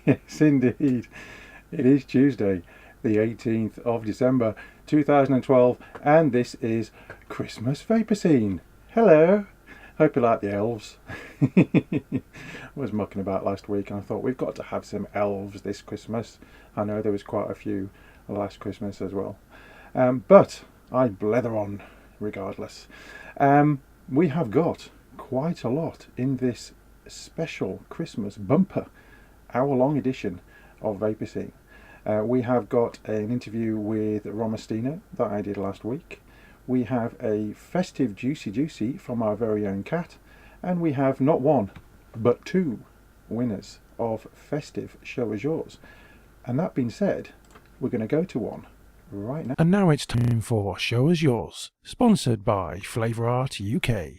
Yes, indeed. It is Tuesday, the 18th of December 2012, and this is Christmas Vaper Scene. Hello! Hope you like the Elves. I was mucking about last week and I thought we've got to have some Elves this Christmas. I know there was quite a few last Christmas as well. But I blether on regardless. We have got quite a lot in this special Christmas bumper hour-long edition of Vaper Scene. We have got an interview with Romastino that I did last week. We have a festive juicy from our very own cat, and we have not one but two winners of festive Show Us Yours. And that being said, we're going to go to one right now. And now it's time for Show Us Yours, sponsored by Flavour Art UK.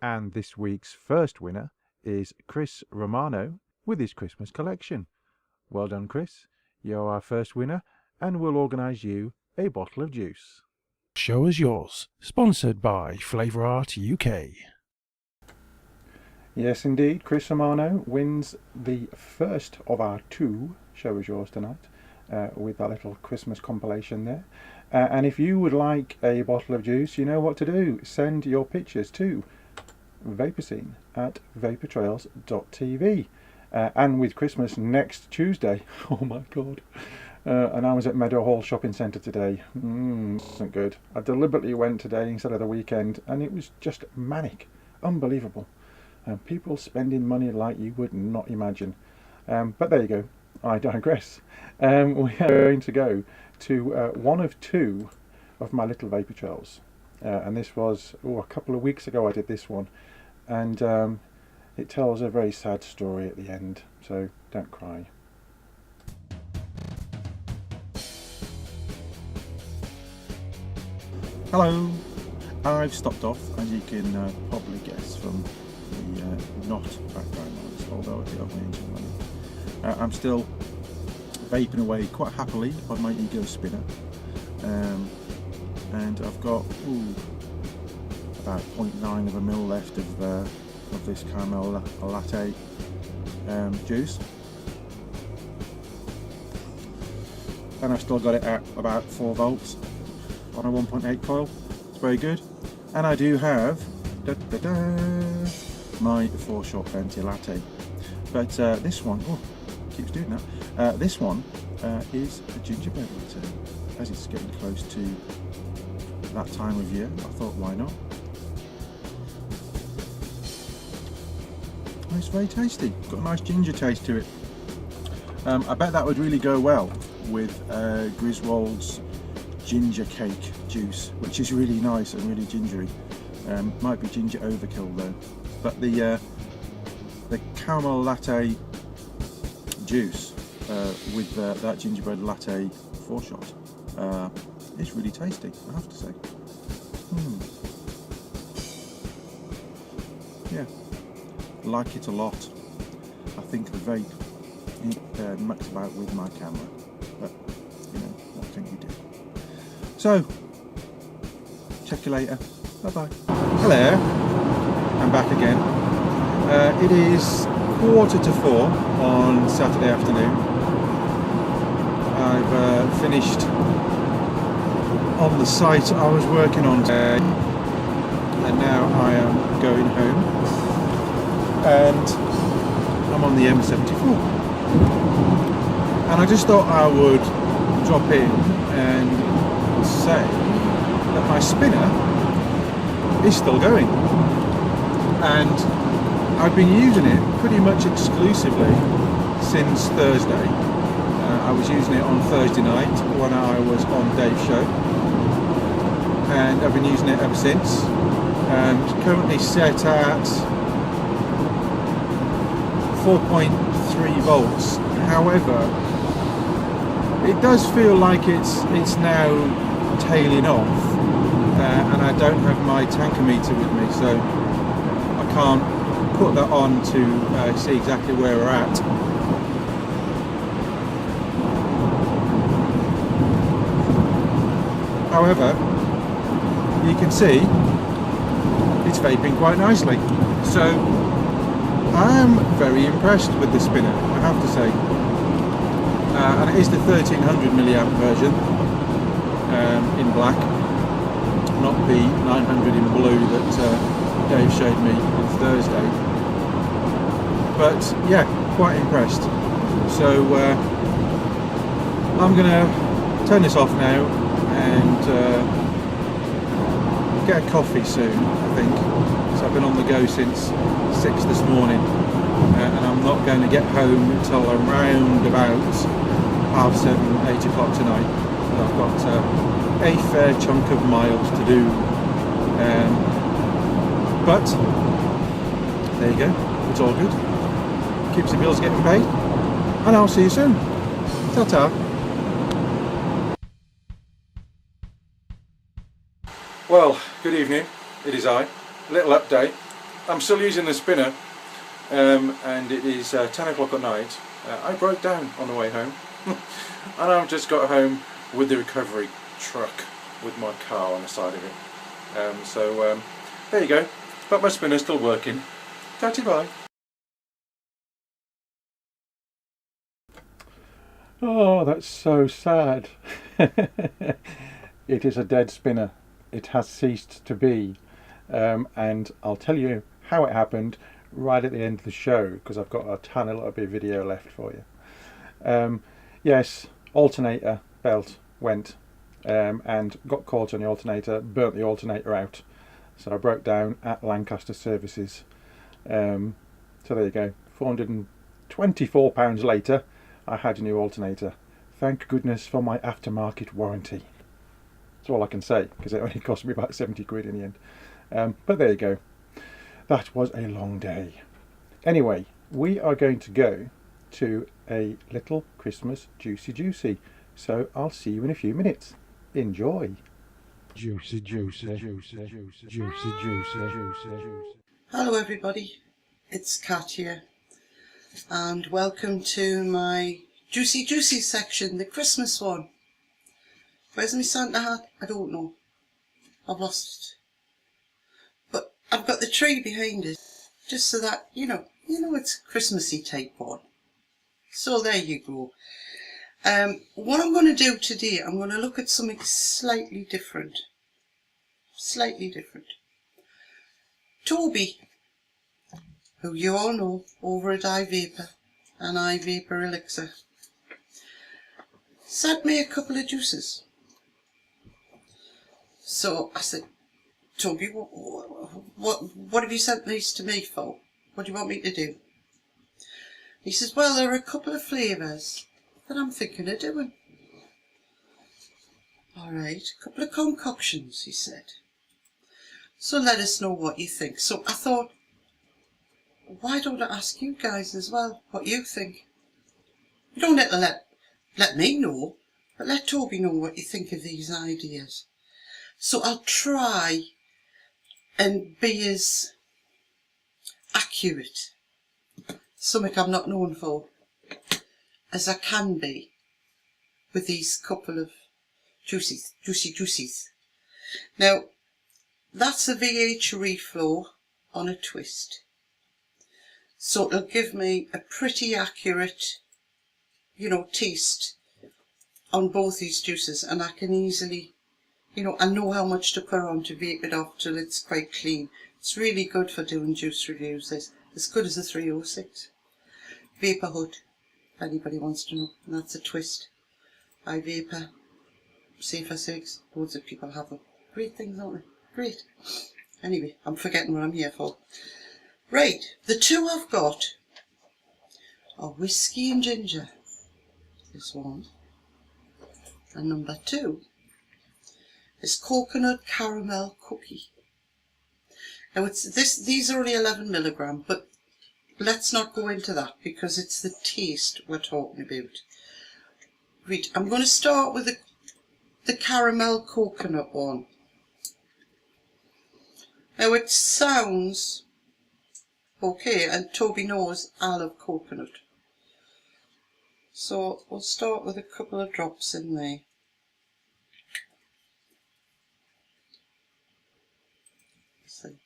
And this week's first winner is Chris Romano with his Christmas collection. Well done, Chris. You're our first winner, and we'll organise you a bottle of juice. Show Us Yours, sponsored by Flavour Art UK. Yes, indeed, Chris Romano wins the first of our two Show Us Yours tonight with that little Christmas compilation there. And if you would like a bottle of juice, you know what to do. Send your pictures to Vaper Scene at vaportrails.tv. And with Christmas next Tuesday, oh my god, and I was at Meadowhall Shopping Centre today. Wasn't good. I deliberately went today instead of the weekend, and it was just manic, unbelievable. People spending money like you would not imagine. But there you go, I digress. We are going to go to one of two of my little Vapour Trails. And this was a couple of weeks ago I did this one, and it tells a very sad story at the end, so don't cry. Hello, I've stopped off, as you can probably guess from the not background noise, although I do have my engine running. I'm still vaping away quite happily on my Ego spinner. And I've got about 0.9 of a mil left of this caramel latte juice, and I've still got it at about 4 volts on a 1.8 coil. It's very good. And I do have my 4-shot venti latte, but this one keeps doing that. This one is a gingerbread latte. As it's getting close to that time of year, I thought, why not? And it's very tasty. Got a nice ginger taste to it. I bet that would really go well with Griswold's ginger cake juice, which is really nice and really gingery. Might be ginger overkill though. But the caramel latte juice with that gingerbread latte 4-shot. It's really tasty, I have to say. Yeah, like it a lot. I think the vape mucks about with my camera, but you know, what can you do? So, check you later. Bye bye. Hello, I'm back again. It is 3:45 on Saturday afternoon. I've finished on the site I was working on today, and now I am going home, and I'm on the M74. And I just thought I would drop in and say that my spinner is still going, and I've been using it pretty much exclusively since Thursday. I was using it on Thursday night when I was on Dave's show, and I've been using it ever since. It's currently set at 4.3 volts. However, it does feel like it's now tailing off, and I don't have my tanker meter with me, so I can't put that on to see exactly where we're at. However, you can see it's vaping quite nicely, so I am very impressed with the spinner, I have to say. And it is the 1300 milliamp version in black, not the 900 in blue that Dave showed me on Thursday. But yeah, quite impressed. So I'm gonna turn this off now and get a coffee soon, I think. So I've been on the go since 6 this morning, and I'm not going to get home until around about 7:30, 8 o'clock tonight. And I've got a fair chunk of miles to do, but there you go, it's all good. Keeps the bills getting paid, and I'll see you soon. Ta-ta. Well, good evening, it is I. Little update. I'm still using the spinner, and it is 10 o'clock at night. I broke down on the way home, and I've just got home with the recovery truck with my car on the side of it. So there you go, but my spinner's still working. Tatty bye. Oh, that's so sad. It is a dead spinner. It has ceased to be, and I'll tell you how it happened right at the end of the show, because I've got a tiny little bit of video left for you. Yes, alternator belt went, and got caught on the alternator, burnt the alternator out, so I broke down at Lancaster Services. So there you go, £424 later I had a new alternator. Thank goodness for my aftermarket warranty. That's all I can say, because it only cost me about 70 quid in the end. But there you go. That was a long day. Anyway, we are going to go to a little Christmas juicy. So I'll see you in a few minutes. Enjoy. Juicy. Hello everybody, it's Kat here, and welcome to my juicy section, the Christmas one. Where's my Santa hat? I don't know. I've lost it. But I've got the tree behind it, just so that, you know it's a Christmassy type one. So there you go. What I'm going to do today, I'm going to look at something slightly different. Toby, who you all know over at iVapour and iVapour Elixir, sent me a couple of juices. So I said, Toby, what have you sent these to me for? What do you want me to do? He says, well, there are a couple of flavours that I'm thinking of doing. Alright, a couple of concoctions, he said. So let us know what you think. So I thought, why don't I ask you guys as well what you think? You don't have to let me know, but let Toby know what you think of these ideas. So I'll try and be as accurate, something I'm not known for, as I can be with these couple of juicies. Now, that's a VH reflow on a twist. So it'll give me a pretty accurate, taste on both these juices, and I can easily, I know how much to put on to vape it off till it's quite clean. It's really good for doing juice reviews. It's as good as a 306. Vapour Hood. if anybody wants to know. And that's a twist. iVapour, Safer 6. Loads of people have them. Great things, aren't they? Great. Anyway, I'm forgetting what I'm here for. Right, the two I've got are whiskey and ginger. This one. And number 2 is coconut caramel cookie. Now these are only 11 milligram, but let's not go into that because it's the taste we're talking about. Right, I'm going to start with the caramel coconut one. Now it sounds okay, and Toby knows I love coconut. So we'll start with a couple of drops in there. See.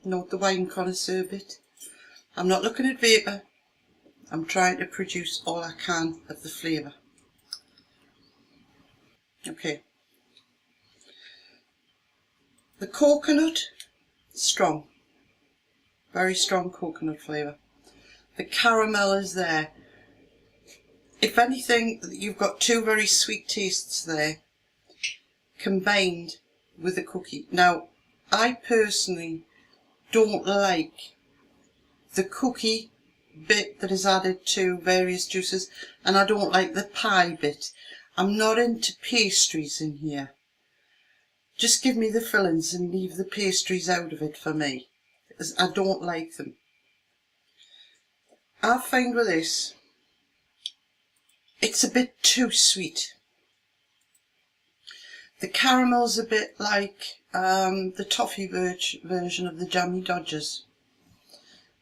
Note the wine connoisseur bit. I'm not looking at vapour. I'm trying to produce all I can of the flavour. Okay. The coconut, strong. Very strong coconut flavour. The caramel is there. If anything, you've got two very sweet tastes there, combined with the cookie. Now, I personally don't like the cookie bit that is added to various juices, and I don't like the pie bit. I'm not into pastries in here. Just give me the fillings and leave the pastries out of it for me, because I don't like them. I find with this, it's a bit too sweet. The caramel's a bit like the toffee version of the Jammy Dodgers.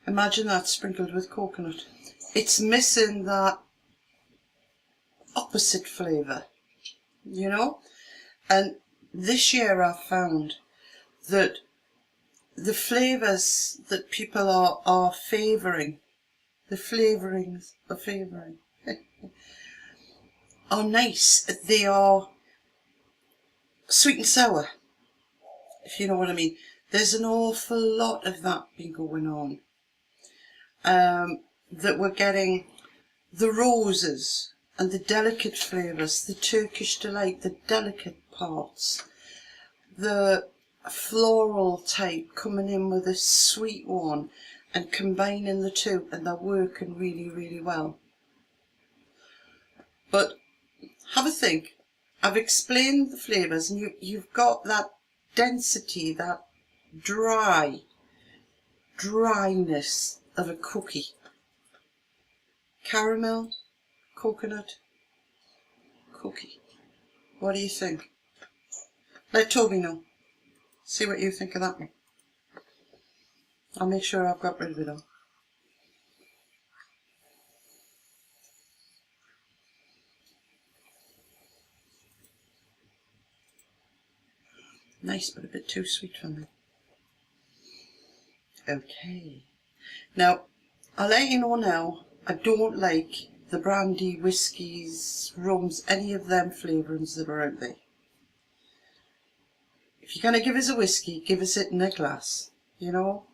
Imagine that sprinkled with coconut. It's missing that opposite flavour, you know? And this year I've found that the flavours that people are favouring, the flavourings are favouring, are nice. They are sweet and sour, if you know what I mean. There's an awful lot of that been going on. That we're getting the roses and the delicate flavours, the Turkish delight, the delicate parts, the floral type coming in with a sweet one and combining the two, and they're working really, really well. But have a think. I've explained the flavours, and you've got that density, that dryness of a cookie. Caramel, coconut, cookie. What do you think? Let Toby know. See what you think of that one. I'll make sure I've got rid of it all. Nice, but a bit too sweet for me. Okay. Now, I'll let you know now, I don't like the brandy, whiskies, rums, any of them flavourings that are out there. If you're going to give us a whiskey, give us it in a glass, you know?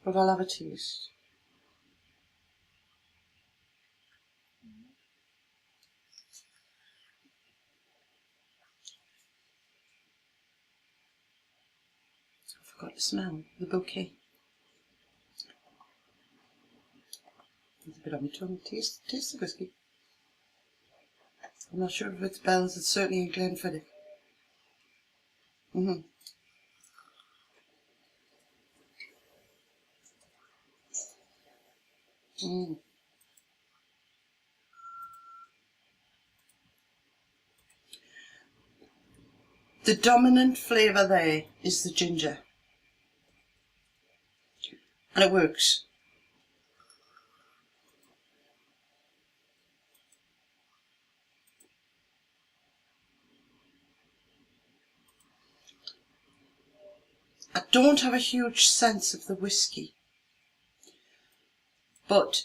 But I'll have a taste. I forgot to smell the bouquet. There's a bit on my tongue. Taste the whiskey. I'm not sure if it's Bell's, it's certainly in Glenfiddich. The dominant flavour there is the ginger. And it works. I don't have a huge sense of the whiskey. But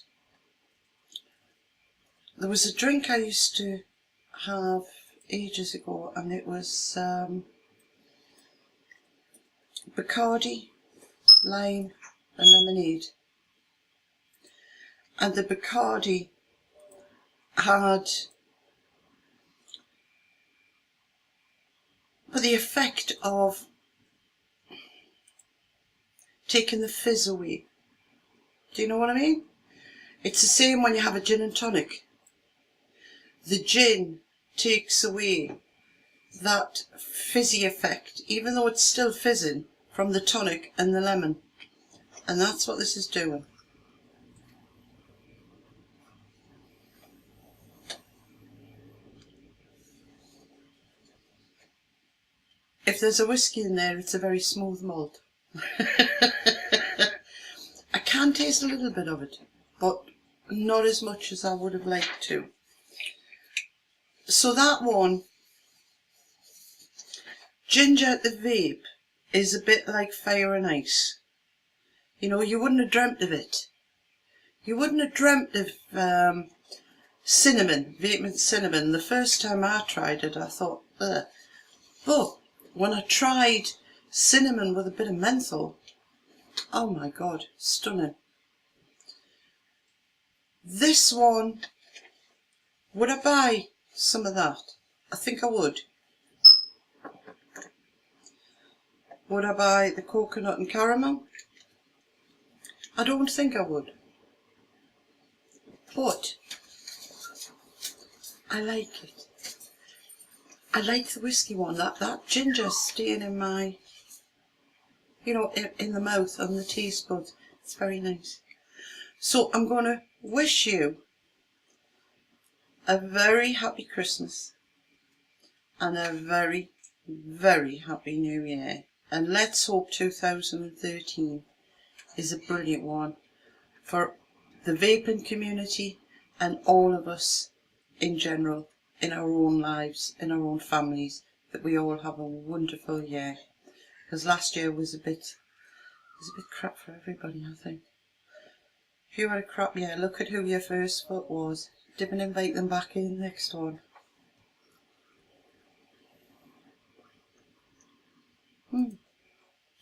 there was a drink I used to have ages ago, and it was Bacardi, lime and lemonade. And the Bacardi had the effect of taking the fizz away. Do you know what I mean? It's the same when you have a gin and tonic. The gin takes away that fizzy effect, even though it's still fizzing, from the tonic and the lemon. And that's what this is doing. If there's a whiskey in there, it's a very smooth malt. I can taste a little bit of it, but not as much as I would have liked to. So that one, ginger at the vape, is a bit like fire and ice. You know, you wouldn't have dreamt of it. You wouldn't have dreamt of cinnamon, vaping cinnamon. The first time I tried it, I thought, ugh. But when I tried cinnamon with a bit of menthol, oh my God, stunning. This one, would I buy some of that? I think I would. Would I buy the coconut and caramel? I don't think I would. But I like it. I like the whiskey one. That ginger staying in my, you know, in the mouth and the taste buds. It's very nice. So I'm going to wish you a very happy Christmas and a very, very happy New Year. And let's hope 2013 is a brilliant one for the vaping community and all of us in general, in our own lives, in our own families, that we all have a wonderful year. Because last year was a bit crap for everybody, I think. If you had a crap year, look at who your first foot was. Didn't invite them back in next one.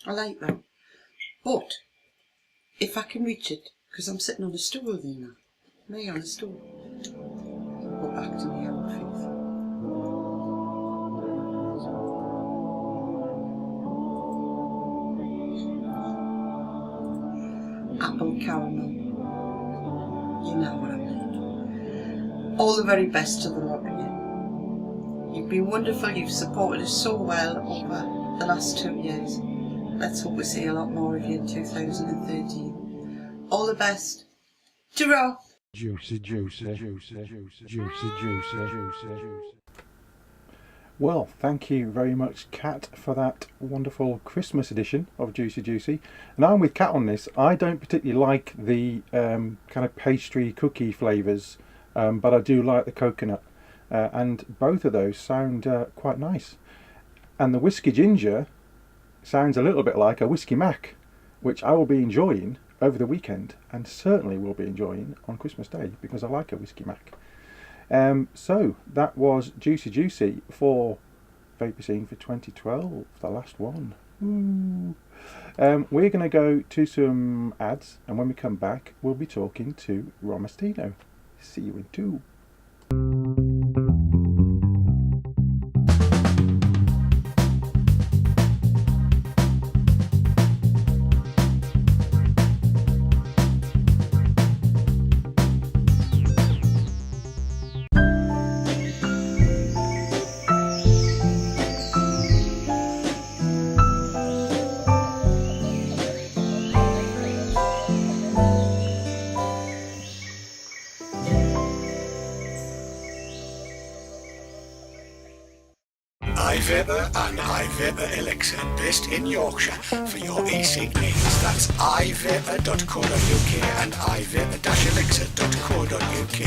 I like that. But if I can reach it, because I'm sitting on a stool there now. Me on a stool. Go back to the outfit. Apple caramel. You know what I mean. All the very best to the lot of you. You've been wonderful. You've supported us so well over the last 2 years. Let's hope we see a lot more of you in 2013. All the best. Ta-ra! Juicy, juicy, juicy, juicy, juicy, juicy, juicy. Well, thank you very much, Kat, for that wonderful Christmas edition of Juicy Juicy. And I'm with Kat on this. I don't particularly like the kind of pastry cookie flavours, but I do like the coconut. And both of those sound quite nice. And the whiskey ginger sounds a little bit like a whiskey mac, which I will be enjoying over the weekend, and certainly will be enjoying on Christmas Day, because I like a whiskey mac. So that was Juicy Juicy for Vapour Scene for 2012, the last one. We're going to go to some ads, and when we come back we'll be talking to Romastino. See you in 2. iVapour and iVapour Elixir, based in Yorkshire, for your e-cig needs. That's iVapour.co.uk and iVapour-elixir.co.uk.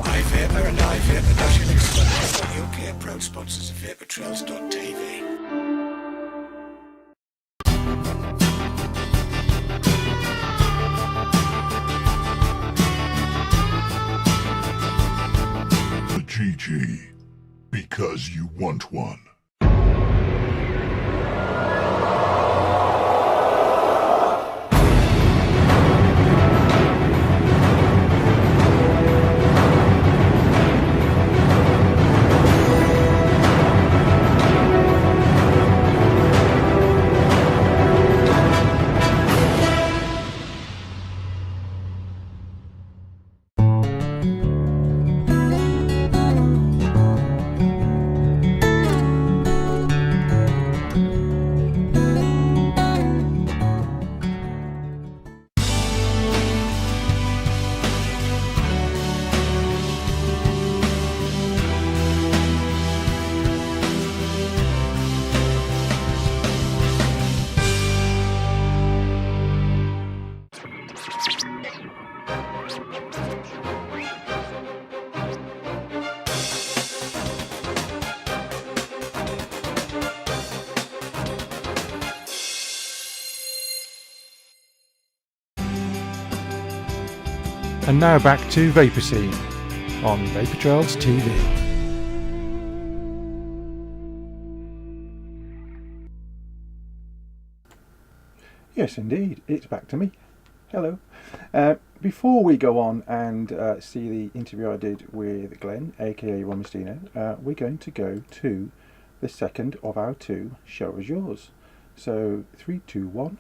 iVapour and iVapour-elixir.co.uk, proud sponsors of vaportrails.tv. RPG, because you want one. And now back to Vapour Scene on Vapour Trails TV. Yes, indeed, it's back to me. Hello. Before we go on and see the interview I did with Glenn, aka Romastino, we're going to go to the second of our two Show Us Yours. So 3, 2, 1.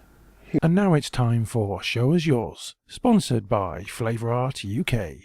And now it's time for Show Us Yours, sponsored by Flavour Art UK.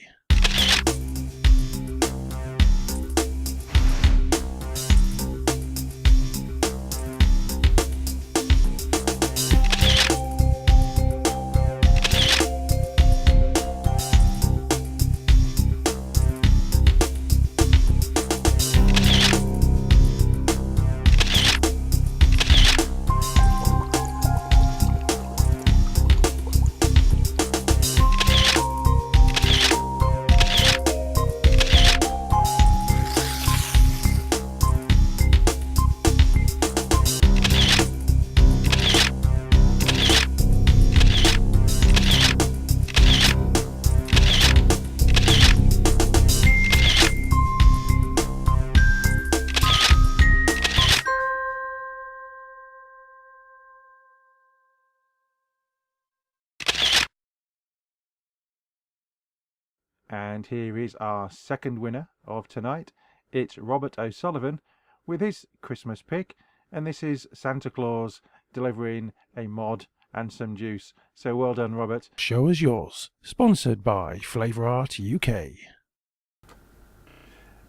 And here is our second winner of tonight. It's Robert O'Sullivan with his Christmas pick, and this is Santa Claus delivering a mod and some juice. So well done, Robert. Show Us Yours, sponsored by Flavour Art UK.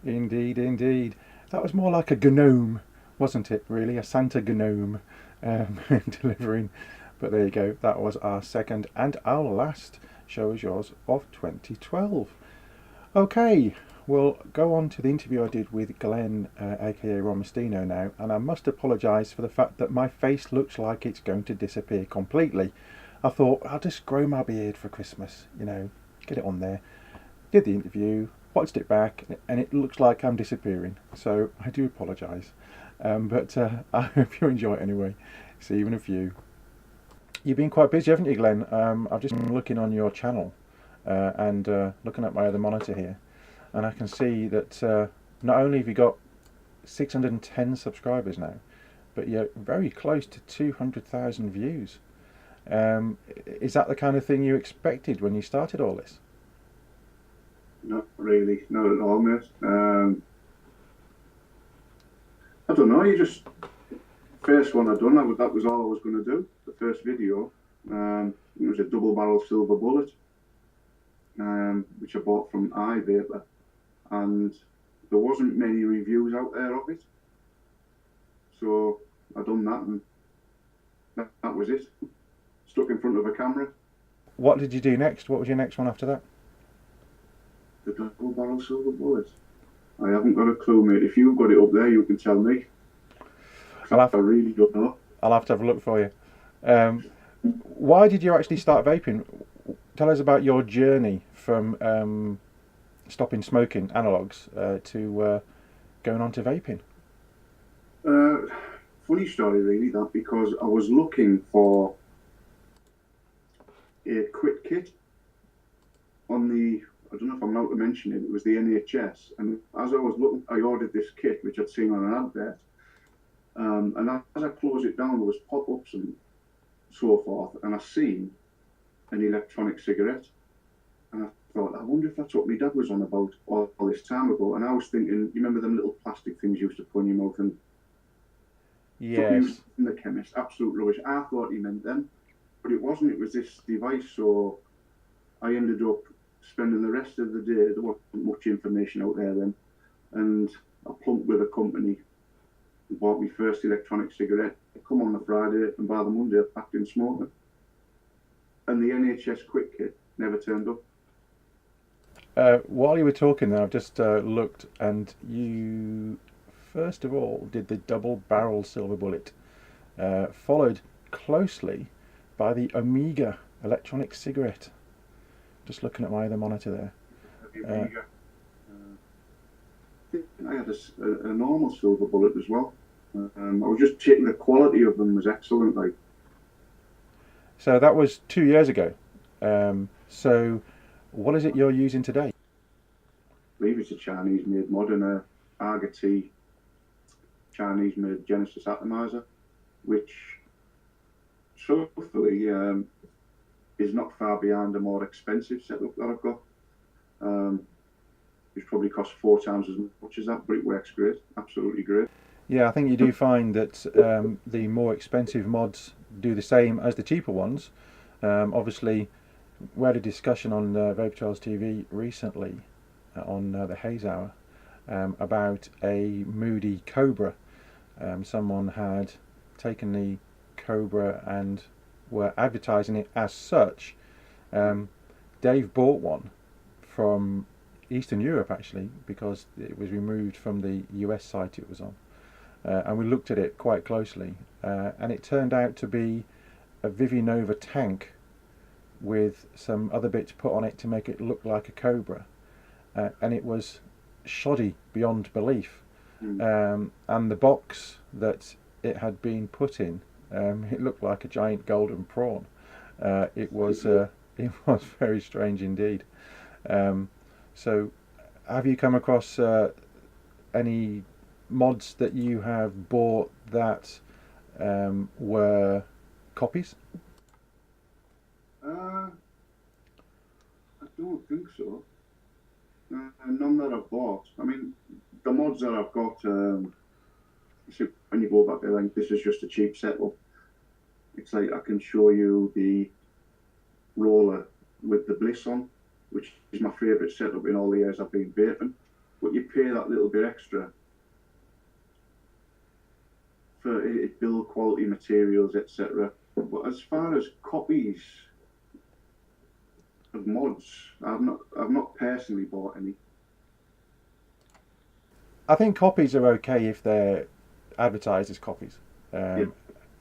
Indeed, indeed. That was more like a gnome, wasn't it, really? A Santa gnome delivering. But there you go. That was our second and our last Show Us Yours of 2012. Okay, we'll go on to the interview I did with Glenn, aka Romastino now, and I must apologise for the fact that my face looks like it's going to disappear completely. I thought I'll just grow my beard for Christmas, you know, get it on there. Did the interview, watched it back, and it looks like I'm disappearing, so I do apologise. But I hope you enjoy it anyway. See you in a few. You've been quite busy, haven't you, Glenn? I've just been looking on your channel and looking at my other monitor here, and I can see that not only have you got 610 subscribers now, but you're very close to 200,000 views. Is that the kind of thing you expected when you started all this? Not really, not at all, mate. I don't know, you just... First one I done, that was all I was going to do. The first video, it was a double barrel silver bullet, which I bought from iVapour, and there wasn't many reviews out there of it. So I done that, and that was it. Stuck in front of a camera. What did you do next? What was your next one after that? The double barrel silver bullet. I haven't got a clue, mate. If you've got it up there, you can tell me. I really don't know. I'll have to have a look for you. Why did you actually start vaping? Tell us about your journey from stopping smoking analogues to going on to vaping. Funny story, really, that, because I was looking for a quit kit on the I don't know if I'm allowed to mention it. It was the NHS, and as I was looking, I ordered this kit which I'd seen on an advert, and as I closed it down, there was pop-ups and so forth, and I seen an electronic cigarette, and I thought, I wonder if that's what my dad was on about all this time ago. And I was thinking, you remember them little plastic things you used to put in your mouth and Yes. in the chemist? Absolute rubbish. I thought he meant them, but it wasn't. It was this device. So I ended up spending the rest of the day. There wasn't much information out there then, and I plumped with a company and bought my first electronic cigarette. I come on the Friday, and by the Monday I packed in smoking. And the NHS quick kit never turned up. While you were talking there, I've just looked, and you first of all did the double barrel silver bullet, followed closely by the Omega electronic cigarette. Just looking at my other monitor there. I had a normal silver bullet as well. I was just checking the quality of them was excellent. Like, So that was 2 years ago. So what is it you're using today? I believe it's a Chinese-made modern Argotty Chinese-made Genesis atomizer, which truthfully is not far behind a more expensive setup that I've got. Which probably costs 4 times as much as that, but it works great, absolutely great. Yeah, I think you do find that the more expensive mods do the same as the cheaper ones. Obviously, we had a discussion on Vapour Trails TV recently on the Haze Hour about a Moody Cobra. Someone had taken the Cobra and were advertising it as such. Dave bought one from Eastern Europe actually, because it was removed from the US site it was on, and we looked at it quite closely, and it turned out to be a Vivinova tank with some other bits put on it to make it look like a Cobra, and it was shoddy beyond belief. And the box that it had been put in, it looked like a giant golden prawn. It was very strange indeed. So have you come across any mods that you have bought that were copies? I don't think so. None that I've bought. I mean, the mods that I've got, so when you go back there, like, this is just a cheap setup. It's like I can show you the roller with the bliss on, which is my favourite setup in all the years I've been vaping. But you pay that little bit extra for it, build quality materials, etc. But as far as copies of mods, I've not personally bought any. I think copies are okay if they're advertised as copies.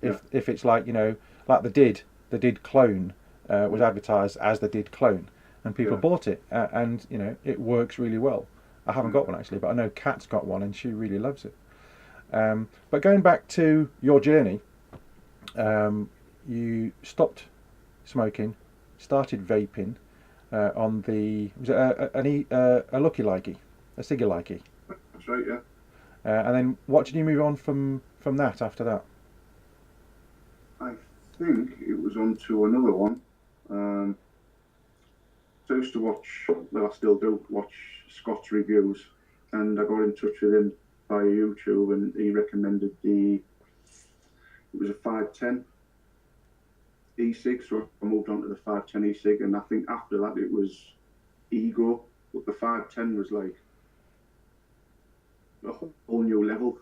If it's like, you know, like the did clone was advertised as the did clone, and people bought it, and you know it works really well. I haven't got one actually, but I know Kat's got one and she really loves it. But going back to your journey, you stopped smoking, started vaping on the, was it a Lucky Likey, a Siggy Likey? That's right, yeah. And then what did you move on from that after that? I think it was on to another one. So I used to watch, well I still do, watch Scott's reviews, and I got in touch with him via YouTube, and he recommended it was a 510 e-cig, so I moved on to the 510 e-cig, and I think after that it was Ego, but the 510 was like a whole new level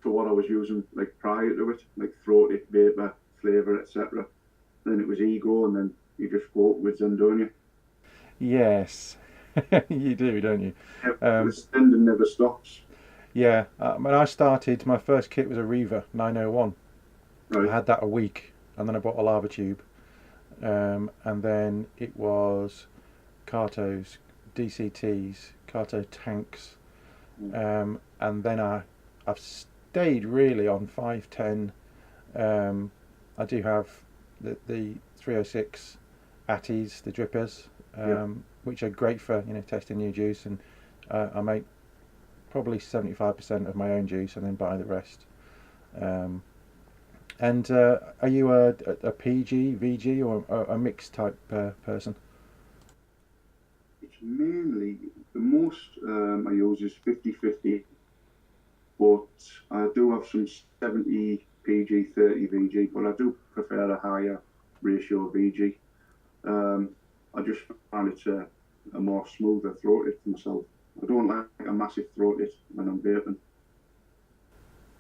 for what I was using like prior to it, like throaty, vapor, flavour, etc. Then it was Ego, and then you just go upwards and don't you? Yes, you do, don't you? The spending never stops. Yeah, when I started, my first kit was a Reaver 901. Right. I had that a week, and then I bought a lava tube, and then it was Cartos, DCTs, Carto tanks, and then I've stayed really on 510. I do have the 306 Atties, the drippers, which are great for testing new juice, and I make probably 75% of my own juice and then buy the rest. And are you a PG, VG, or a mixed type person? It's mainly, the most I use is 50-50, but I do have some 70 PG, 30 VG, but I do prefer a higher ratio of VG. I just find it's a more smoother throat hit for myself. I don't like a massive throat hit when I'm vaping.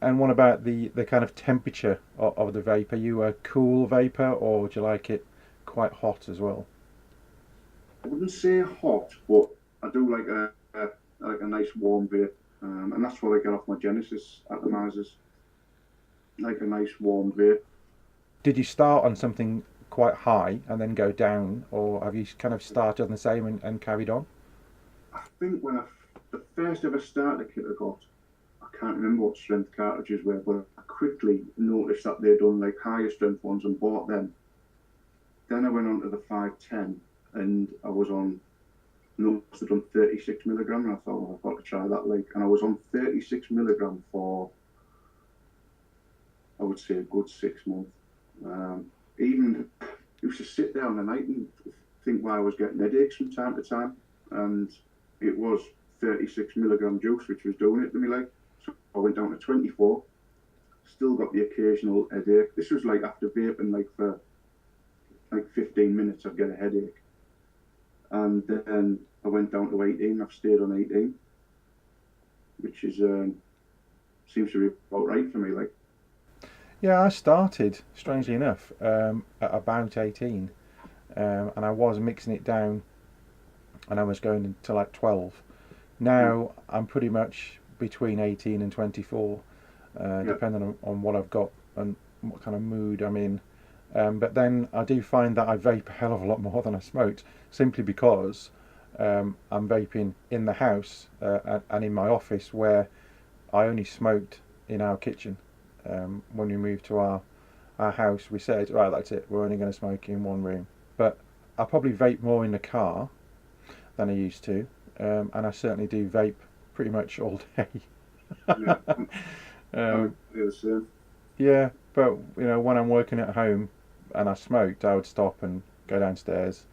And what about the kind of temperature of the vape? Are you a cool vapor, or do you like it quite hot as well? I wouldn't say hot, but I do like a nice warm vape, and that's what I get off my Genesis atomizers. Like a nice warm vape. Did you start on something quite high and then go down, or have you kind of started on the same and carried on? I think the first ever starter kit I got, I can't remember what strength cartridges were, but I quickly noticed that they'd done like higher strength ones and bought them. Then I went on to the 510, and I was on, noticed they'd done 36 milligram, and I thought, well, I've got to try that. And I was on 36 milligram for, I would say, a good 6 months. Even used to sit there on the night and think why I was getting headaches from time to time, and it was 36 milligram juice which was doing it to me. So I went down to 24, still got the occasional headache. This was after vaping for 15 minutes I'd get a headache, and then I went down to 18. I've stayed on 18, which is seems to be about right for me. Yeah, I started, strangely enough, at about 18, and I was mixing it down, and I was going to 12. Now I'm pretty much between 18 and 24, depending on what I've got and what kind of mood I'm in. But then I do find that I vape a hell of a lot more than I smoked, simply because I'm vaping in the house and in my office, where I only smoked in our kitchen. When we moved to our house, we said, right, that's it, we're only going to smoke in one room. But I probably vape more in the car than I used to, and I certainly do vape pretty much all day. Yeah, but when I'm working at home and I smoked, I would stop and go downstairs,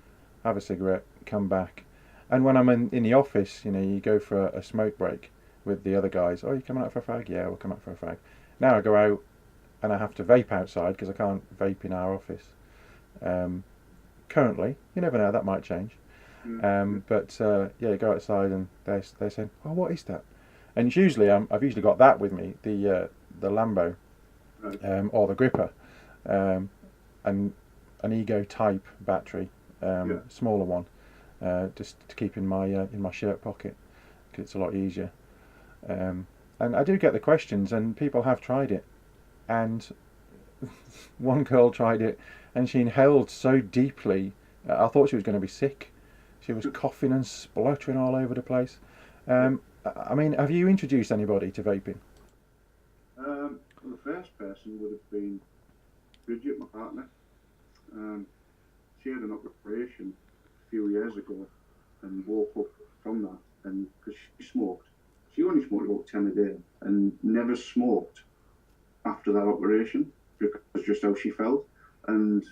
have a cigarette, come back. And when I'm in the office, you go for a smoke break with the other guys. Oh, you coming out for a fag? Yeah, we'll come out for a fag. Now I go out and I have to vape outside because I can't vape in our office. Currently, you never know, that might change. But you go outside and they're saying, "Oh, what is that?" And it's usually I've usually got that with me, the Lambo, Right. or the Gripper, and an Ego Type battery, smaller one, just to keep in my shirt pocket, because it's a lot easier. And I do get the questions, and people have tried it, and one girl tried it and she inhaled so deeply, I thought she was going to be sick. She was coughing and spluttering all over the place. I mean, have you introduced anybody to vaping? The first person would have been Bridget, my partner. She had an operation a few years ago and woke up from that, and because she smoked, she only smoked about 10 a day and never smoked after that operation, because just how she felt. And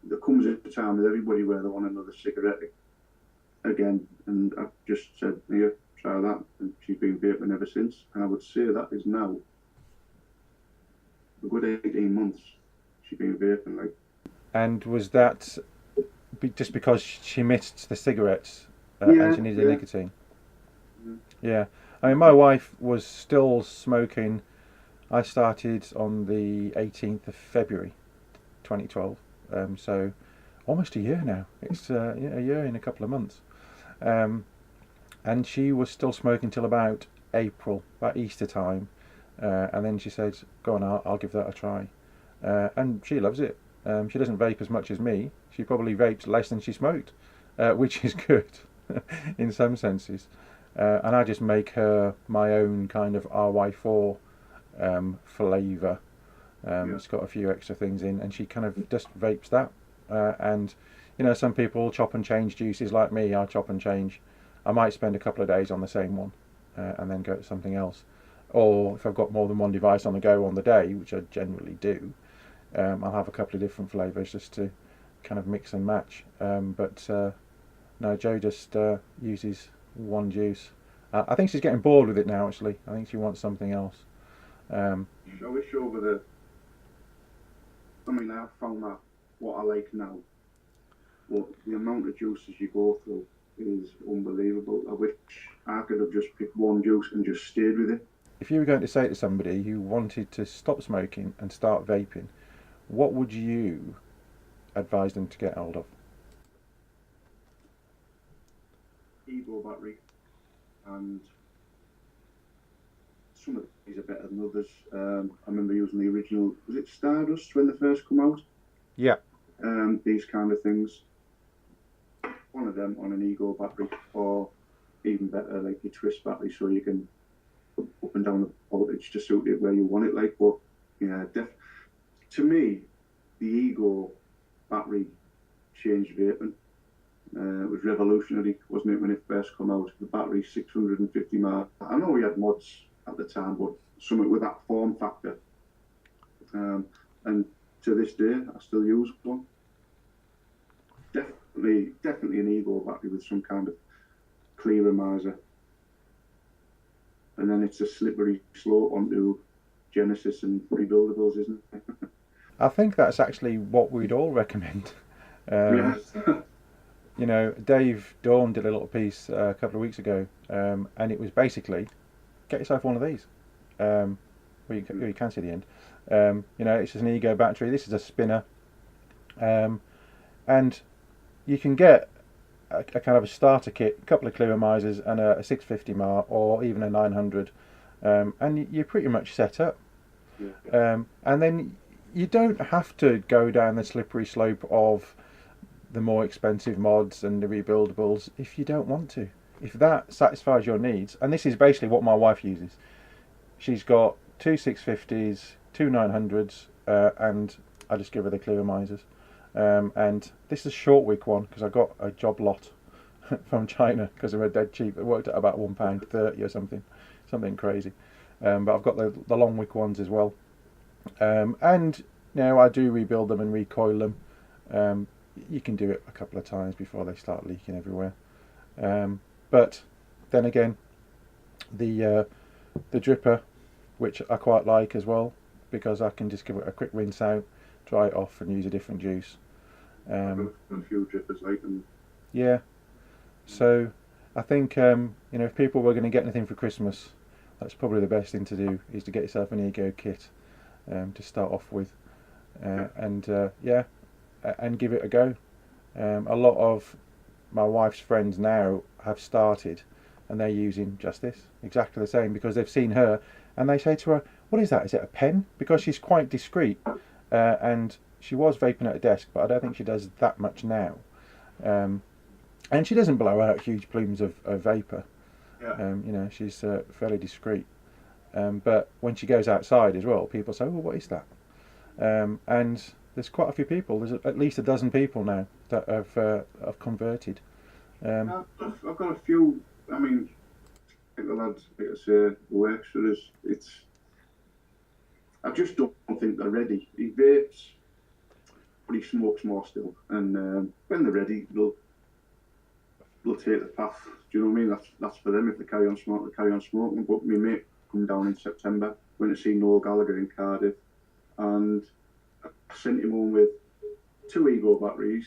there comes a time with everybody where they want another cigarette again, and I've just said, here, try that, and she's been vaping ever since. And I would say that is now a good 18 months she's been vaping. And was that just because she missed the cigarettes and she needed the nicotine? Yeah. I mean, my wife was still smoking. I started on the 18th of February 2012, so almost a year now. It's a year in a couple of months. And she was still smoking till about April, about Easter time, and then she said, go on, I'll give that a try. And she loves it. She doesn't vape as much as me. She probably vapes less than she smoked, which is good in some senses. And I just make her my own kind of RY4 flavour. It's got a few extra things in, and she kind of just vapes that. And You know, some people chop and change juices like me. I chop and change. I might spend a couple of days on the same one and then go to something else. Or if I've got more than one device on the go on the day, which I generally do, I'll have a couple of different flavours just to kind of mix and match. No, Joe just uses one juice. I think she's getting bored with it now, actually. I think she wants something else. I wish over the... I mean, I've found that what I like now, but the amount of juices you go through is unbelievable. I wish I could have just picked one juice and just stayed with it. If you were going to say to somebody who wanted to stop smoking and start vaping, what would you advise them to get hold of? Ego battery, and some of these are better than others. I remember using the original, was it Stardust when they first come out? Yeah. These kind of things. One of them on an Ego battery, or even better, like your Twist battery, so you can up and down the voltage to suit it where you want it. Like, but yeah, to me, the Ego battery changed vaping. It was revolutionary, wasn't it, when it first came out? The battery 650 mAh. I know we had mods at the time, but something with that form factor. And to this day, I still use one. Definitely an Ego battery with some kind of clear miser. And then it's a slippery slope onto Genesis and rebuildables, isn't it? I think that's actually what we'd all recommend. Yes. You know, Dave Dawn did a little piece a couple of weeks ago, and it was basically, get yourself one of these. Well, you can see the end. You know, it's just an Ego battery. This is a spinner. And you can get a kind of a starter kit, a couple of clear misers and a 650 mAh or even a 900, and you're pretty much set up. Yeah. And then you don't have to go down the slippery slope of the more expensive mods and the rebuildables if you don't want to. If that satisfies your needs, and this is basically what my wife uses. She's got two 650s, two 900s, and I just give her the clear misers. And this is a short wick one because I got a job lot from China because they were dead cheap. It worked at about £1.30 or something crazy. But I've got the long wick ones as well. And you know, I do rebuild them and recoil them. You can do it a couple of times before they start leaking everywhere. But then again, the dripper, which I quite like as well, because I can just give it a quick rinse out, dry it off, and use a different juice. I've got a few drippers like them. Yeah. So I think you know, if people were going to get anything for Christmas, that's probably the best thing to do, is to get yourself an Ego kit to start off with, and give it a go. A lot of my wife's friends now have started, and they're using just this, exactly the same, because they've seen her, and they say to her, "What is that? Is it a pen?" Because she's quite discreet, and she was vaping at a desk, but I don't think she does that much now. And she doesn't blow out huge plumes of vapour. Yeah. You know, she's fairly discreet. But when she goes outside as well, people say, "Oh, what is that?" And there's quite a few people. There's at least a dozen people now that have converted. I've got a few. I mean, I think the lads, like I say, who works for us, I just don't think they're ready. He vapes, but he smokes more still. And when they're ready, they'll take the path. Do you know what I mean? That's for them. If they carry on smoking, they carry on smoking. But my mate come down in September, went to see Noel Gallagher in Cardiff, and I sent him home with 2 Ego batteries,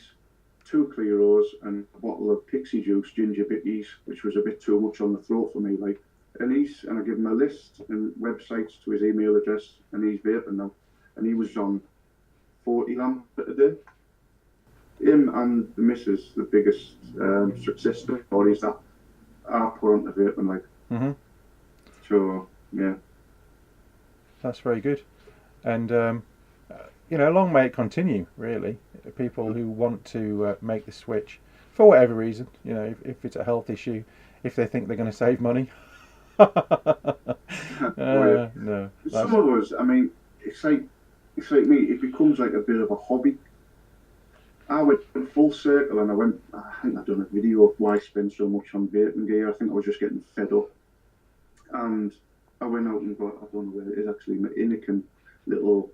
2 Clearos, and a bottle of Pixie Juice ginger bitties, which was a bit too much on the throat for me. Like, and I give him a list and websites to his email address, and he's vaping now, and he was on 40 lamp a day. Him and the missus, the biggest success stories that I put onto vaping, like. Mm-hmm. So yeah, that's very good. And you know, long may it continue. Really, people who want to make the switch for whatever reason, you know, if it's a health issue, if they think they're going to save money. No. Some of us, I mean, it's like me. It becomes like a bit of a hobby. I went full circle, and I think I've done a video of why I spend so much on vaping gear. I think I was just getting fed up. And I went out and got, I don't know where it is actually, my Inican little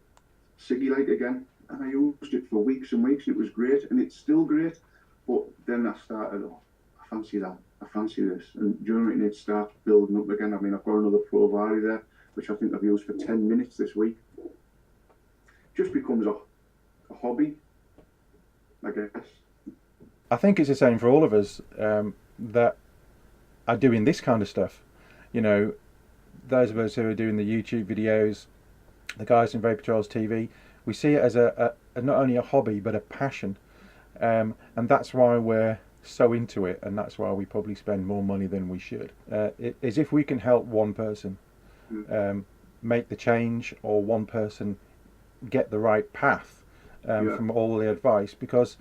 ciggy light again. And I used it for weeks and weeks, and it was great, and it's still great. But then I started, I fancy that, I fancy this. And during it starts building up again. I mean, I've got another Pro Vari there, which I think I've used for 10 minutes this week. Just becomes a hobby, I guess. I think it's the same for all of us that are doing this kind of stuff. You know, those of us who are doing the YouTube videos, the guys in Vapour Trails TV, we see it as a not only a hobby but a passion, and that's why we're so into it, and that's why we probably spend more money than we should. Is if we can help one person make the change, or one person get the right path from all the advice, because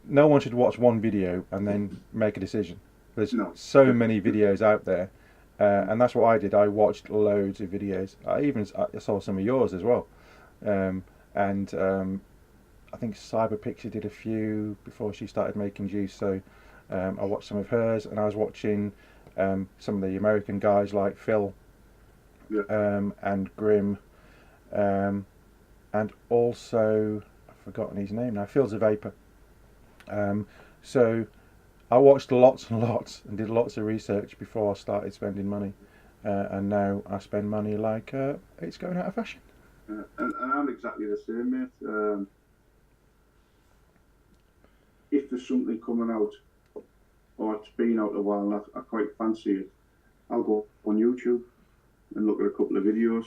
no one should watch one video and then make a decision. There's so many videos out there, and that's what I did. I watched loads of videos. I saw some of yours as well, and I think Cyberpixie did a few before she started making juice, so I watched some of hers, and I was watching some of the American guys like Phil and Grim, and also I've forgotten his name now, Phil's a Vapor. So I watched lots and lots and did lots of research before I started spending money, and now I spend money like it's going out of fashion. And I'm exactly the same, mate. If there's something coming out, or it's been out a while and I quite fancy it, I'll go on YouTube and look at a couple of videos.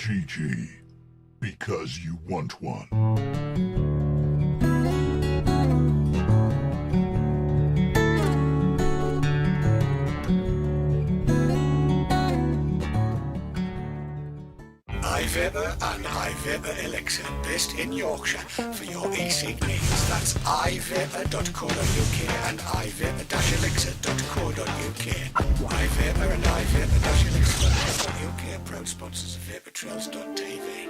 GG. Because you want one. iVapour and iVapour Elixir, based in Yorkshire, for your e-cig needs. That's iVapour.co.uk and iVapour-elixir.co.uk. iVapour and iVapour-elixir.co.uk, proud sponsors of VapourTrails.tv.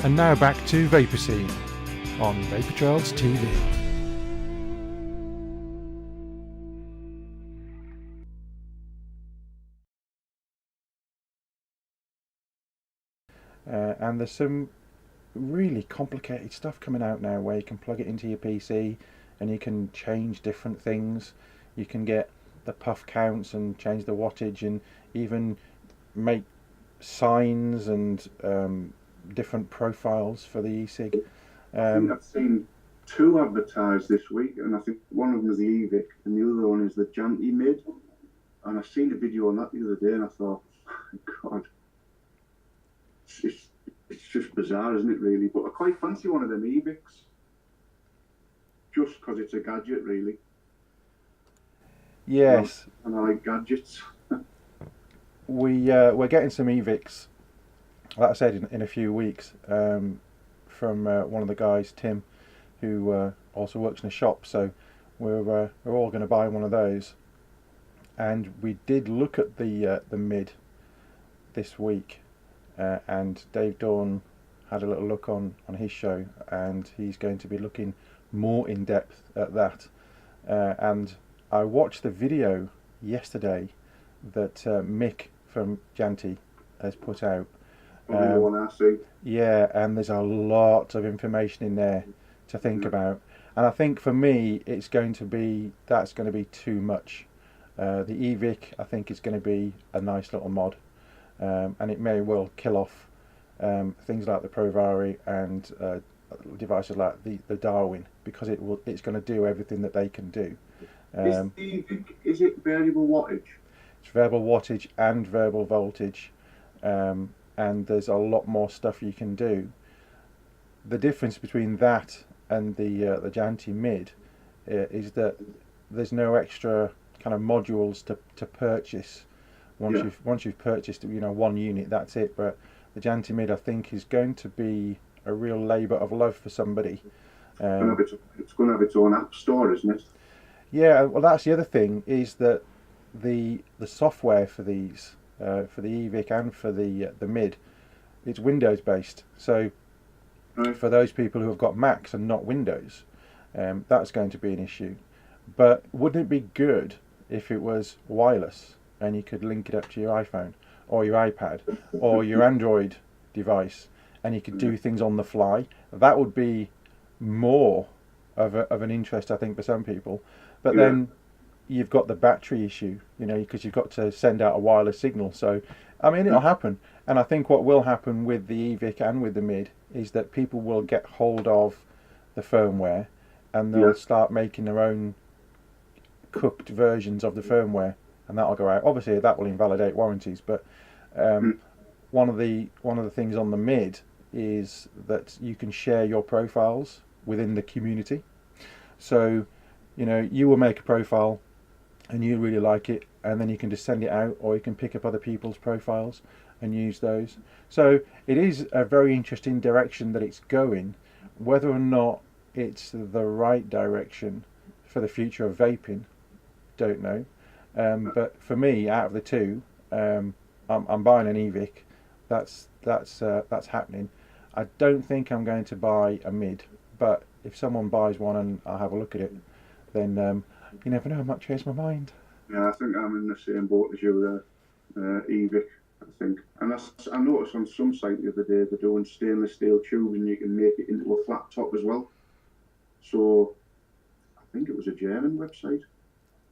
And now back to Vapour Scene on Vapour Trails TV. And there's some really complicated stuff coming out now where you can plug it into your PC and you can change different things. You can get the puff counts and change the wattage, and even make signs and different profiles for the e-cig. I think I've seen two advertised this week, and I think one of them is the e-Vic and the other one is the Janty Mid. And I've seen a video on that the other day, and I thought, my God, it's just bizarre, isn't it, really? But I quite fancy one of them e-Vics, just because it's a gadget, really. Yes, And I like gadgets. we're getting some e-Vics, like I said, in a few weeks, from one of the guys, Tim, who also works in a shop. So we're all going to buy one of those. And we did look at the mid this week, and Dave Dawn had a little look on his show, and he's going to be looking more in depth at that. And I watched the video yesterday that Mick from Janty has put out. Probably the one I see. Yeah, and there's a lot of information in there to think about. And I think for me, that's going to be too much. The e-Vic, I think, is going to be a nice little mod, and it may well kill off things like the Provari and devices like the Darwin, because it's going to do everything that they can do. Is it variable wattage? It's variable wattage and variable voltage, and there's a lot more stuff you can do. The difference between that and the Janty Mid is that there's no extra kind of modules to purchase. Once you've purchased one unit, that's it. But the Janty Mid, I think, is going to be a real labour of love for somebody. It's going to have its own app store, isn't it? Yeah, well, that's the other thing, is that the software for these, for the e-Vic and for the Mid, it's Windows based. So for those people who have got Macs and not Windows, that's going to be an issue. But wouldn't it be good if it was wireless and you could link it up to your iPhone or your iPad or your Android device, and you could do things on the fly? That would be more of an interest, I think, for some people. But then you've got the battery issue, because you've got to send out a wireless signal. So, I mean, it'll happen. And I think what will happen with the e-Vic and with the Mid is that people will get hold of the firmware, and they'll start making their own cooked versions of the firmware, and that'll go out. Obviously, that will invalidate warranties. But one of the things on the Mid is that you can share your profiles within the community. So, you will make a profile and you really like it, and then you can just send it out, or you can pick up other people's profiles and use those. So it is a very interesting direction that it's going. Whether or not it's the right direction for the future of vaping, don't know. But for me, out of the two, I'm buying an e-Vic. That's happening. I don't think I'm going to buy a Mid, but if someone buys one and I'll have a look at it, then you never know, I might change my mind. Yeah, I think I'm in the same boat as you there, e-Vic, I think. And I noticed on some site the other day they're doing stainless steel tubes, and you can make it into a flat top as well. So I think it was a German website.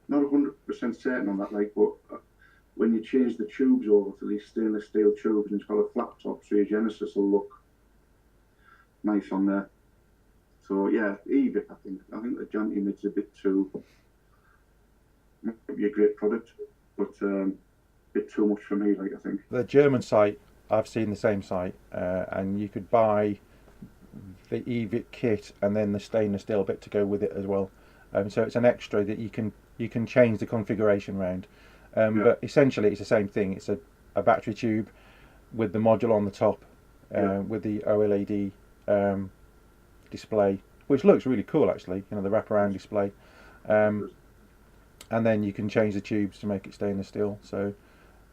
Not 100% certain on that, but when you change the tubes over to these stainless steel tubes, and it's got a flat top, so your Genesis will look nice on there. So yeah, e-Vic, I think the Janty Mid's a bit too, might be a great product, but a bit too much for me, I think. The German site, I've seen the same site, and you could buy the e-Vic kit and then the stainless steel bit to go with it as well. So it's an extra that you can change the configuration around. But essentially it's the same thing. It's a battery tube with the module on the top, with the OLED display, which looks really cool actually, the wraparound display. And then you can change the tubes to make it stainless steel. So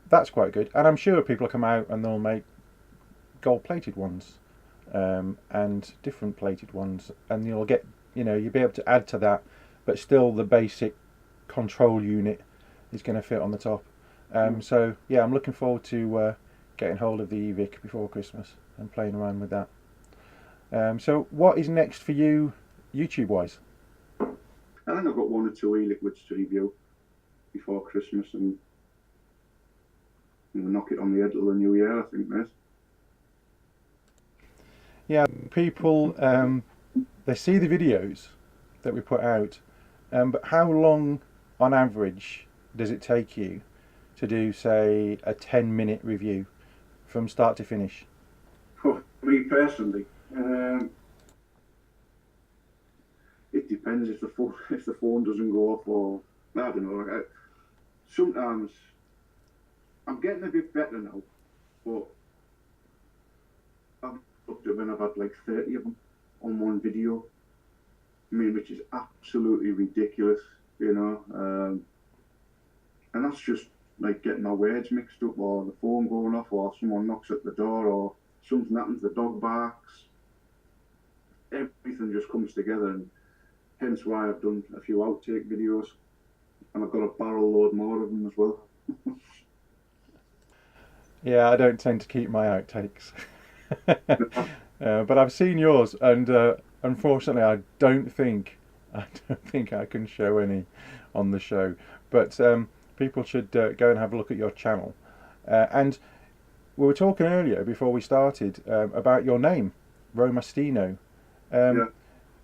that's quite good. And I'm sure people will come out and they'll make gold plated ones, and different plated ones, and you'll get, you'll be able to add to that, but still the basic control unit is going to fit on the top. So yeah, I'm looking forward to getting hold of the e-Vic before Christmas and playing around with that. So what is next for you, YouTube wise? I think I've got 1 or 2 e-liquids to review before Christmas, and knock it on the head till the new year, I think, mate. Yeah, people, they see the videos that we put out, but how long on average does it take you to do, say, a 10-minute review from start to finish? For me personally, it depends if the phone doesn't go off, or I don't know. Sometimes I'm getting a bit better now, but I've looked at when I've had like 30 of them on one video. I mean, which is absolutely ridiculous, you know. And that's just like getting my words mixed up, or the phone going off, or someone knocks at the door, or something happens, the dog barks. Everything just comes together, and hence why I've done a few outtake videos, and I've got a barrel load more of them as well. Yeah, I don't tend to keep my outtakes. But I've seen yours, and unfortunately I don't think I can show any on the show. But people should go and have a look at your channel. And we were talking earlier before we started about your name, Romastino. Yeah.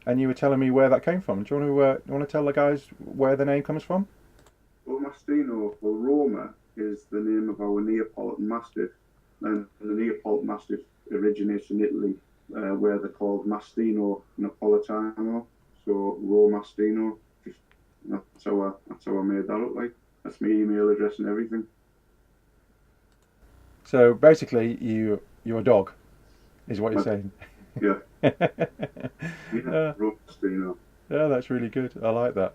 And you were telling me where that came from. Do you want to tell the guys where the name comes from? Romastino, well, Roma is the name of our Neapolitan Mastiff, and the Neapolitan Mastiff originates in Italy, where they're called Mastino Napolitano, so Romastino. That's how I made that up. Like, that's my email address and everything. So basically, you're a dog, is what you're saying. Yeah. Romastino. Yeah, that's really good. I like that.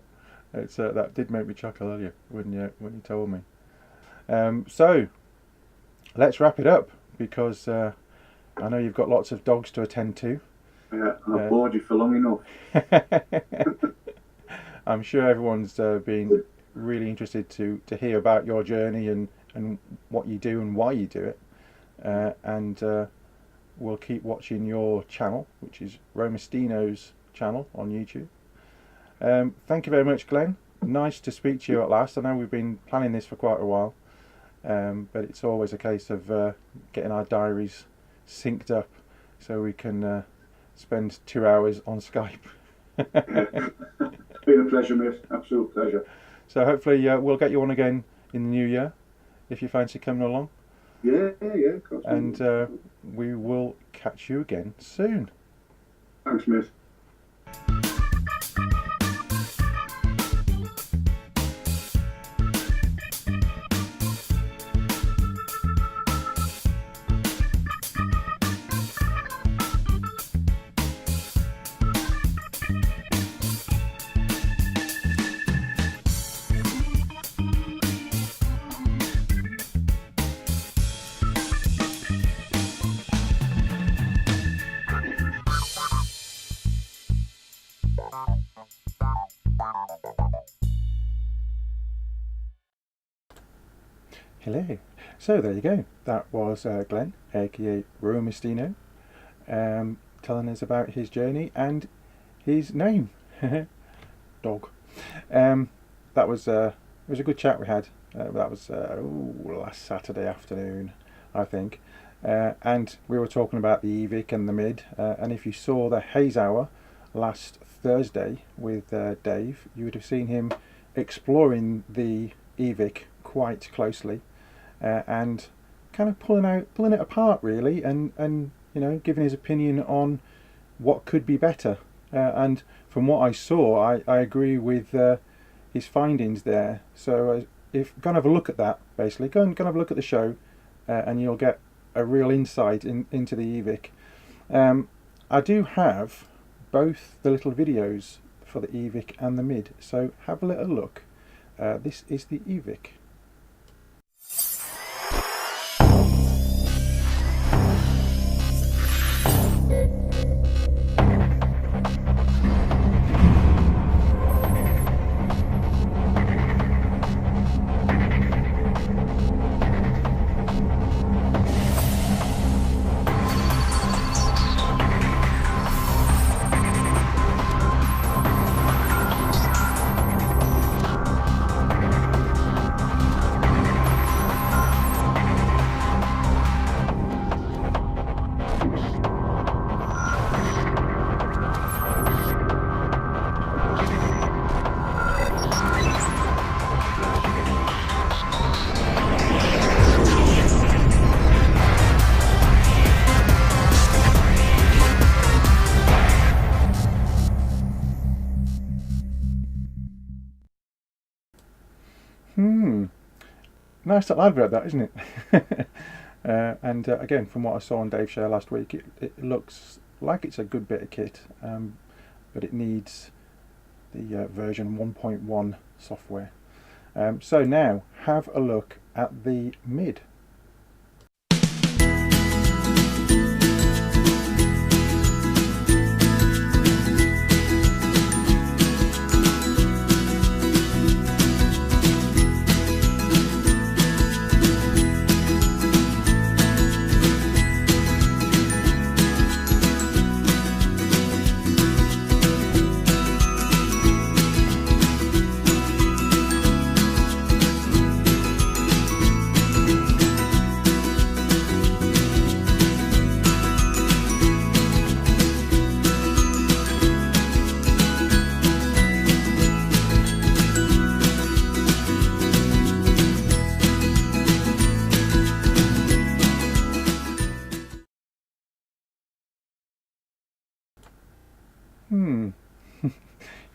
It's that did make me chuckle earlier when you told me. So let's wrap it up, because I know you've got lots of dogs to attend to. Yeah, I've bored you for long enough. I'm sure everyone's been really interested to hear about your journey and what you do and why you do it. And we'll keep watching your channel, which is Romastino's channel on YouTube. Thank you very much, Glenn. Nice to speak to you at last. I know we've been planning this for quite a while, but it's always a case of getting our diaries synced up so we can spend 2 hours on Skype. It's been a pleasure, mate. Absolute pleasure. So hopefully we'll get you on again in the new year, if you fancy coming along. Yeah, of course. And we will catch you again soon. Thanks, mate. Hello. So there you go. That was Glenn, aka Romastino, telling us about his journey and his name, dog. That was it was a good chat we had. That was last Saturday afternoon, I think, and we were talking about the e-Vic and the mid. And if you saw the Haze Hour last Thursday with Dave, you would have seen him exploring the e-Vic quite closely. And kind of pulling it apart really, and you know, giving his opinion on what could be better. And from what I saw, I agree with his findings there. So if go and have a look at that, basically, go and have a look at the show, and you'll get a real insight into the e-Vic. I do have both the little videos for the e-Vic and the mid, so have a little look. This is the e-Vic. Nice little advert, that, isn't it? And again, from what I saw on Dave Share last week, it looks like it's a good bit of kit, but it needs the version 1.1 software. So now, have a look at the mid.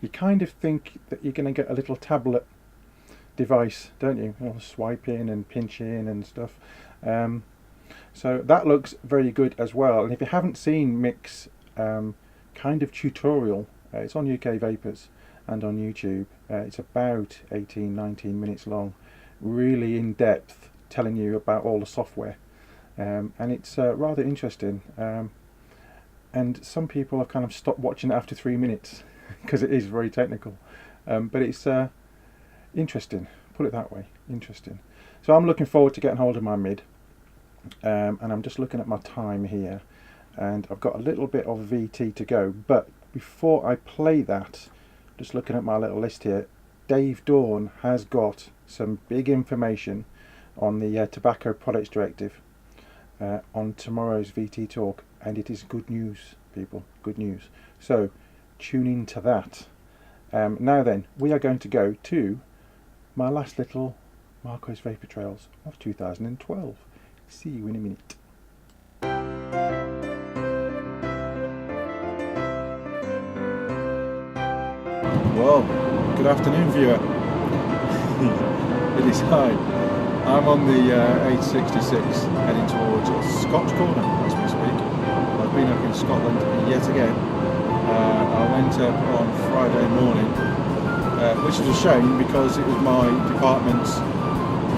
You kind of think that you're going to get a little tablet device, don't you? Well, swipe in and pinch in and stuff. So that looks very good as well. And if you haven't seen Mick's kind of tutorial, it's on UK Vapors and on YouTube. It's about 18-19 minutes long, really in depth, telling you about all the software, and it's rather interesting. And some people have kind of stopped watching it after 3 minutes because it is very technical, but it's interesting, put it that way, interesting. So I'm looking forward to getting hold of my mid, and I'm just looking at my time here, and I've got a little bit of VT to go. But before I play that, just looking at my little list here, Dave Dawn has got some big information on the Tobacco Products Directive on tomorrow's VT talk, and it is good news, people, good news. So tune in to that. Now then, we are going to go to my last little Marco's Vapour Trails of 2012. See you in a minute. Well, good afternoon, viewer. It is I. I'm on the 866 heading towards Scotch Corner as we speak. I've been up in Scotland yet again. I went up on Friday morning, which was a shame because it was my department's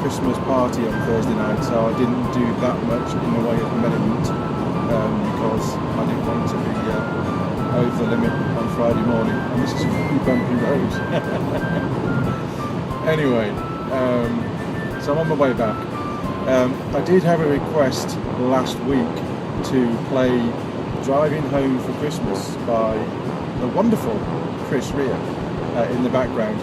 Christmas party on Thursday night, so I didn't do that much in the way of merriment because I didn't want to be over the limit on Friday morning, and this is a really bumpy road. Anyway, so I'm on my way back. I did have a request last week to play Driving Home for Christmas by the wonderful Chris Rea in the background.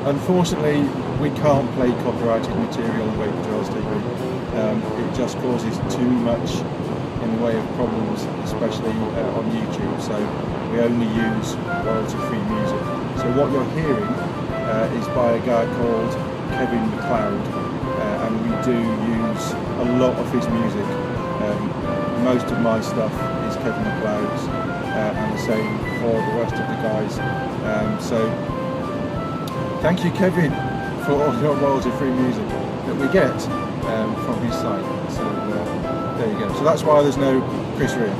Unfortunately, we can't play copyrighted material on Vapour Trails TV. It just causes too much in the way of problems, especially on YouTube, so we only use royalty-free music. So what you're hearing is by a guy called Kevin MacLeod, and we do use a lot of his music. Most of my stuff is Kevin MacLeod's, and the same for the rest of the guys. So thank you, Kevin, for all your royalty-free music that we get from his site. So there you go. So that's why there's no Chris Rea.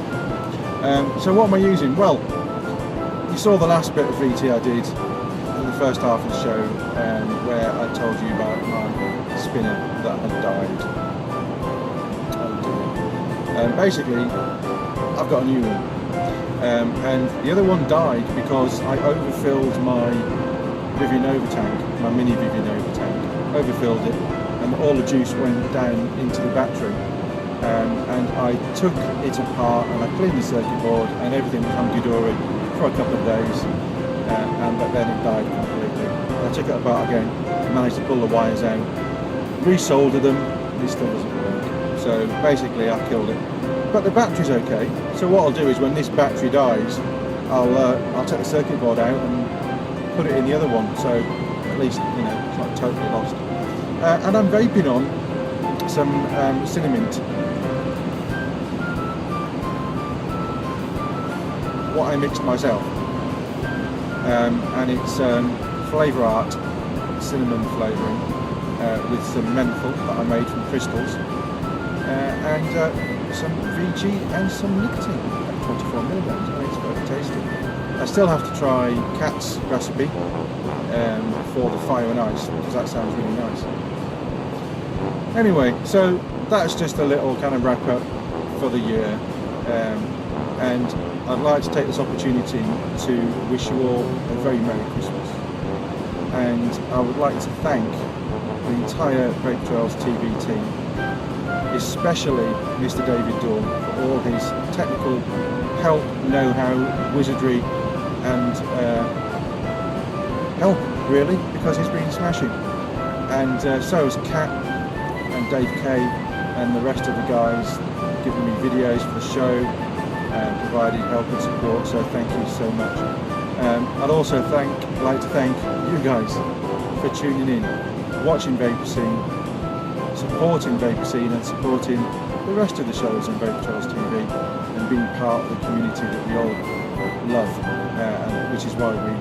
So what am I using? Well, you saw the last bit of VT I did in the first half of the show, where I told you about my spinner that had died. Basically, I've got a new one, and the other one died because I overfilled my Vivinova tank, my mini Vivinova tank, overfilled it, and all the juice went down into the battery. And I took it apart and I cleaned the circuit board, and everything was hunky-dory for a couple of days, but then it died completely. I took it apart again, managed to pull the wires out, resoldered them, and it still doesn't work. So basically I killed it. But the battery's okay, so what I'll do is when this battery dies, I'll take the circuit board out and put it in the other one, so at least, you know, it's not totally lost. And I'm vaping on some Cinnamint. What I mixed myself, and it's Flavour Art cinnamon flavouring, with some menthol that I made from crystals, and some VG and some nicotine at 24 milligrams. I think it's very tasty. I still have to try Kat's recipe for the fire and ice, because that sounds really nice. Anyway, so that's just a little kind of wrap up for the year, and I'd like to take this opportunity to wish you all a very Merry Christmas. And I would like to thank the entire Vapour Trails TV team, especially Mr. David Dawn, for all his technical help, know-how, wizardry, and help, really, because he's been smashing. And so has Kat and Dave K and the rest of the guys giving me videos for the show and providing help and support, so thank you so much. I'd also like to thank you guys for tuning in, watching Vapour Scene, supporting Vapour Scene and supporting the rest of the shows on Vapour Trails TV, and being part of the community that we all love, which is why we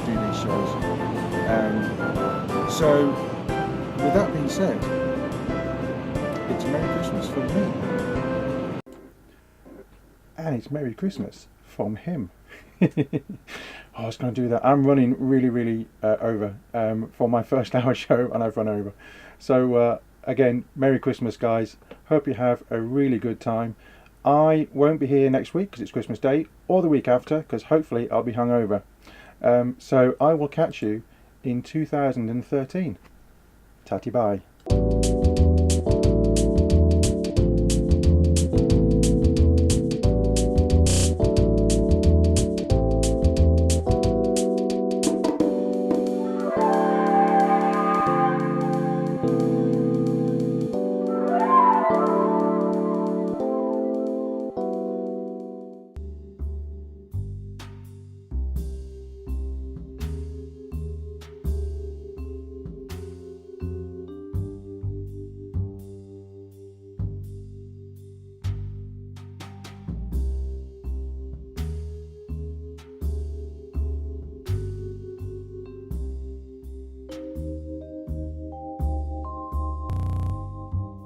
do these shows. So with that being said, it's Merry Christmas from me. And it's Merry Christmas from him. I was going to do that. I'm running really over for my first hour show, and I've run over. So again, Merry Christmas, guys. Hope you have a really good time. I won't be here next week because it's Christmas Day, or the week after, because hopefully I'll be hungover. So I will catch you in 2013. Tatty bye.